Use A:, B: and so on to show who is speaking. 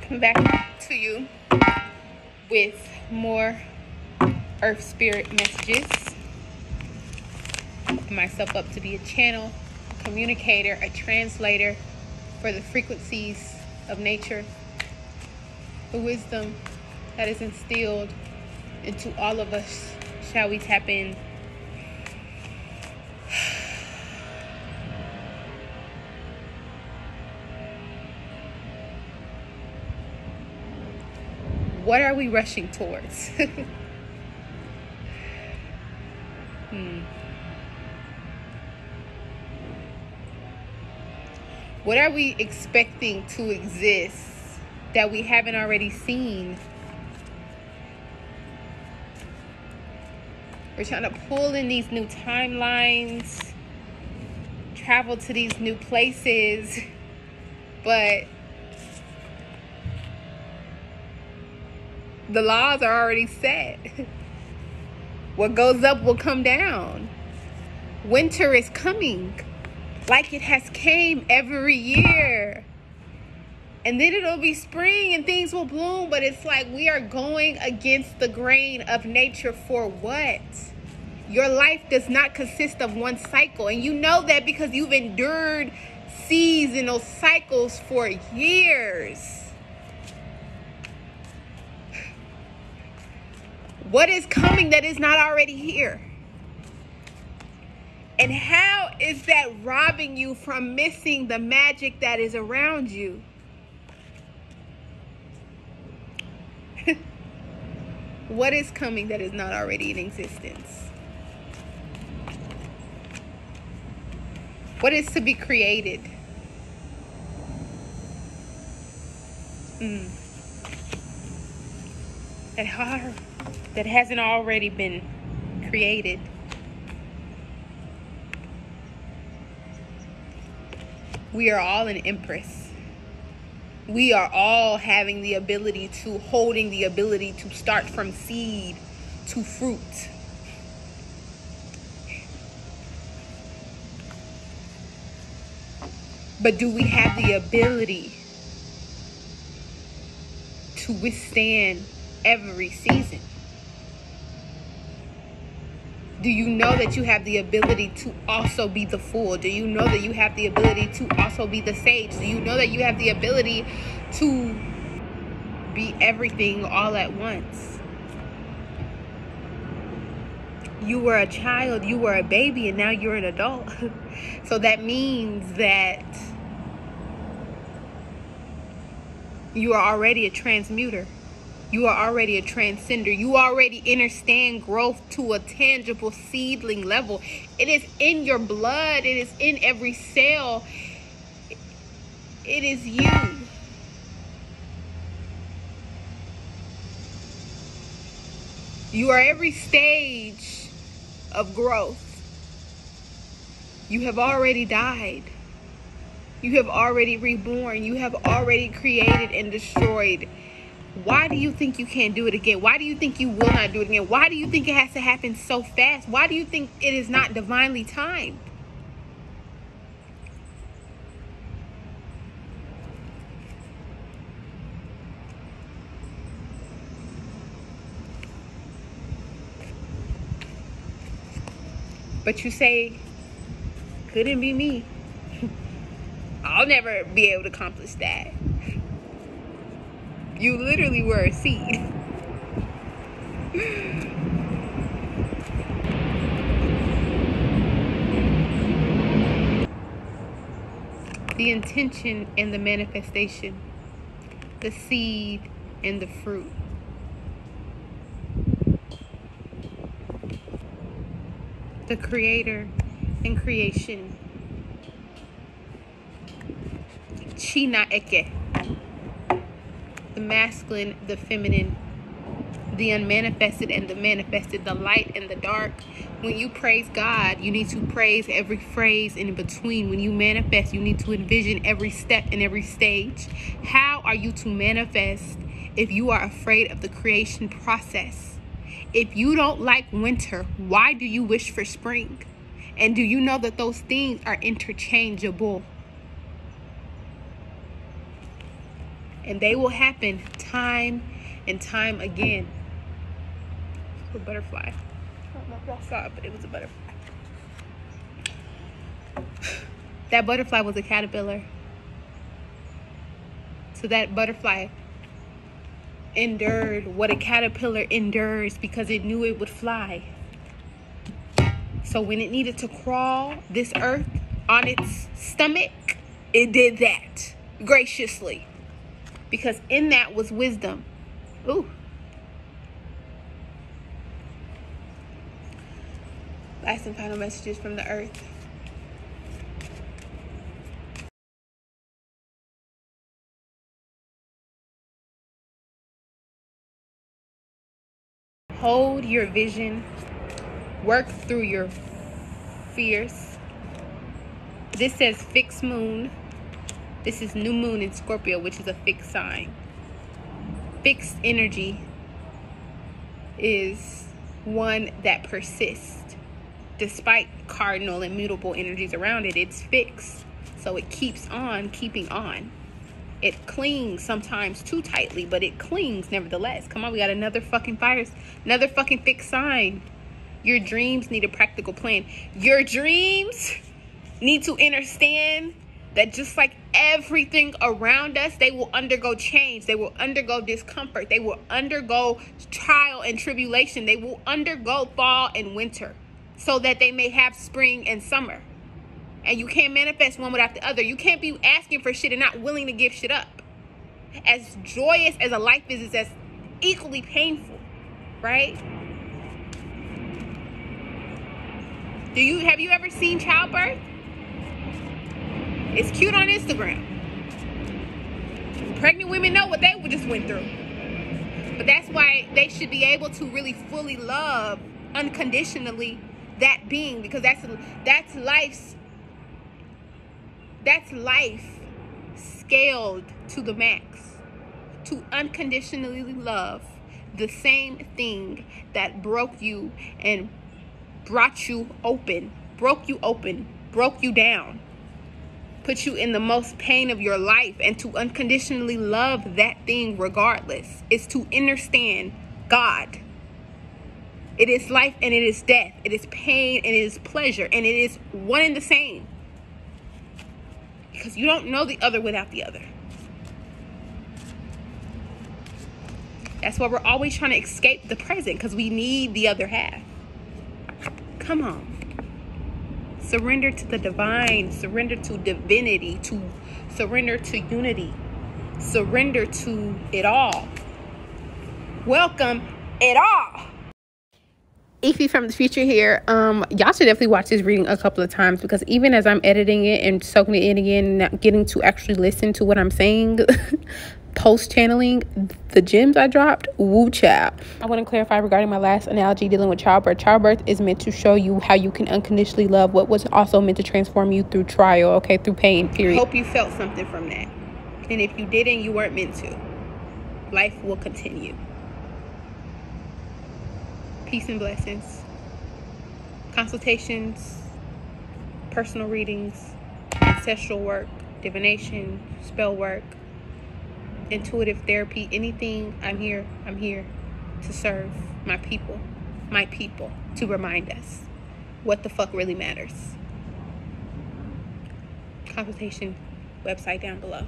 A: Come back to you with more Earth Spirit messages. I open myself up to be a channel, a communicator, a translator for the frequencies of nature, the wisdom that is instilled into all of us. Shall we tap in? What are we rushing towards? What are we expecting to exist that we haven't already seen? We're trying to pull in these new timelines, travel to these new places, but the laws are already set. What goes up will come down. Winter is coming, like it has came every year. And then it'll be spring and things will bloom, but it's like we are going against the grain of nature for what? Your life does not consist of one cycle. And you know that because you've endured seasonal cycles for years. What is coming that is not already here? And how is that robbing you from missing the magic that is around you? What is coming that is not already in existence? What is to be created? That hasn't already been created. We are all an empress. We are all having the ability to, holding the ability to start from seed to fruit. But do we have the ability to withstand every season? Do you know that you have the ability to also be the fool? Do you know that you have the ability to also be the sage? Do you know that you have the ability to be everything all at once? You were a child, you were a baby, and now you're an adult. So that means that you are already a transmuter. You are already a transcender. You already understand growth to a tangible seedling level. It is in your blood. It is in every cell. It is you. You are every stage of growth. You have already died. You have already reborn. You have already created and destroyed. Why do you think you can't do it again? Why do you think you will not do it again? Why do you think it has to happen so fast? Why do you think it is not divinely timed? But you say, couldn't be me. I'll never be able to accomplish that. You literally were a seed. The intention and the manifestation. The seed and the fruit. The creator and creation. China Eke. The masculine, the feminine, the unmanifested and the manifested, the light and the dark. When you praise God, you need to praise every phrase in between. When you manifest, you need to envision every step and every stage. How are you to manifest if you are afraid of the creation process? If you don't like winter, why do you wish for spring? And do you know that those things are interchangeable? And they will happen time and time again. A butterfly. I don't know if y'all saw it, but it was a butterfly. That butterfly was a caterpillar. So that butterfly endured what a caterpillar endures because it knew it would fly. So when it needed to crawl this earth on its stomach, it did that graciously. Because in that was wisdom. Ooh. Last and final messages from the earth. Hold your vision. Work through your fears. This says fixed moon. This is new moon in Scorpio, which is a fixed sign. Fixed energy is one that persists. Despite cardinal and mutable energies around it, it's fixed. So it keeps on keeping on. It clings sometimes too tightly, but it clings nevertheless. Come on, we got another fucking fire, another fucking fixed sign. Your dreams need a practical plan. Your dreams need to understand that just like everything around us, they will undergo change. They will undergo discomfort. They will undergo trial and tribulation. They will undergo fall and winter so that they may have spring and summer. And you can't manifest one without the other. You can't be asking for shit and not willing to give shit up. As joyous as a life is, it's as equally painful, right? Have you ever seen childbirth? It's cute on Instagram. Pregnant women know what they just went through. But that's why they should be able to really fully love unconditionally that being, because that's life scaled to the max. To unconditionally love the same thing that broke you and broke you open, broke you down, put you in the most pain of your life, and to unconditionally love that thing regardless is to understand God. It is life and it is death. It is pain and it is pleasure, and it is one and the same. Because you don't know the other without the other. That's why we're always trying to escape the present, because we need the other half. Come on. Surrender to the divine. Surrender to divinity. To surrender to unity. Surrender to it all. Welcome it all. Ify from the future here. Y'all should definitely watch this reading a couple of times, because even as I'm editing it and soaking it in again and not getting to actually listen to what I'm saying post channeling, the gems I dropped, woo child. I want to clarify regarding my last analogy dealing with childbirth. Childbirth is meant to show you how you can unconditionally love what was also meant to transform you through trial, okay, through pain, period. Hope you felt something from that. And if you didn't, you weren't meant to. Life will continue. Peace and blessings. Consultations, personal readings, ancestral work, divination, spell work, intuitive therapy, anything, I'm here to serve my people, to remind us what the fuck really matters. Consultation website down below.